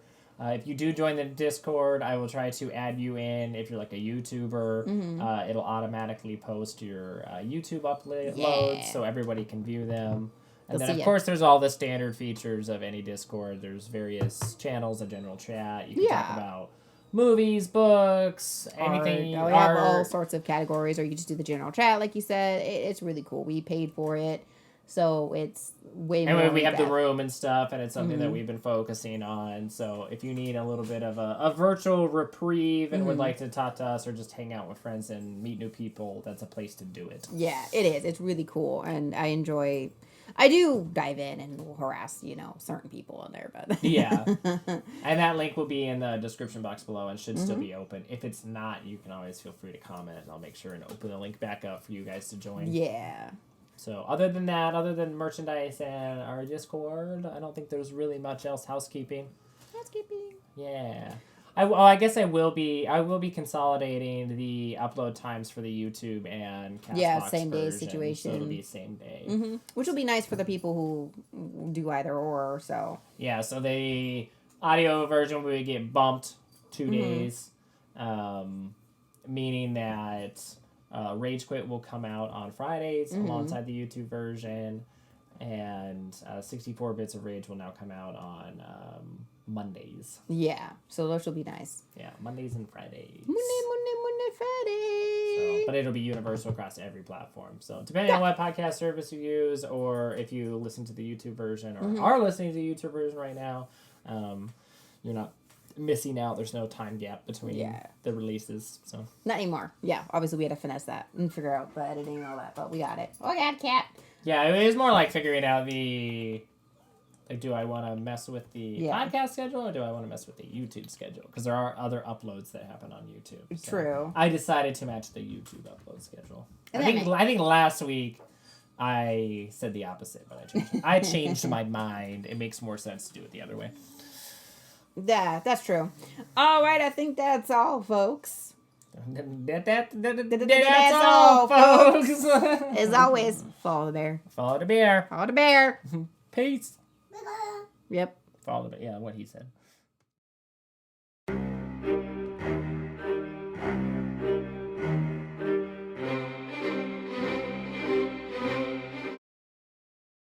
if you do join the Discord, I will try to add you in. If you're like a YouTuber, it'll automatically post your YouTube uploads so everybody can view them. And then, of course, there's all the standard features of any Discord. There's various channels, a general chat. You can talk about movies, books, anything. We have all sorts of categories, or you can just do the general chat, like you said. It's really cool. We paid for it, so it's way more. And we have the room and stuff, and it's something that we've been focusing on. So if you need a little bit of a virtual reprieve and would like to talk to us or just hang out with friends and meet new people, that's a place to do it. Yeah, it is. It's really cool, and I do dive in and will harass, certain people in there, but yeah. And that link will be in the description box below and should still be open. If it's not, you can always feel free to comment, and I'll make sure and open the link back up for you guys to join. Yeah. So other than that, other than merchandise and our Discord, I don't think there's really much else housekeeping. Yeah. I guess I will be consolidating the upload times for the YouTube and Castbox same day version, situation. So it'll be same day. Which will be nice for the people who do either or. So yeah, so the audio version will get bumped 2 days, meaning that Rage Quit will come out on Fridays alongside the YouTube version, and 64 Bits of Rage will now come out on Mondays. Yeah, so those will be nice. Yeah, Mondays and Fridays. Monday, Friday. So, but it'll be universal across every platform. So depending on what podcast service you use, or if you listen to the YouTube version, or are listening to the YouTube version right now, you're not missing out. There's no time gap between the releases. So not anymore. Yeah, obviously we had to finesse that and figure out the editing and all that, but we got it. Oh, I got a cat. Yeah, it was more like figuring out do I want to mess with the podcast schedule, or do I want to mess with the YouTube schedule? Because there are other uploads that happen on YouTube. So true. I decided to match the YouTube upload schedule. I think last week I said the opposite, but I changed my mind. It makes more sense to do it the other way. Yeah, that's true. All right, I think that's all, folks. That's all, folks. As always, follow the bear. Follow the bear. Follow the bear. Peace. Yep. Follow the bear. Yeah, what he said.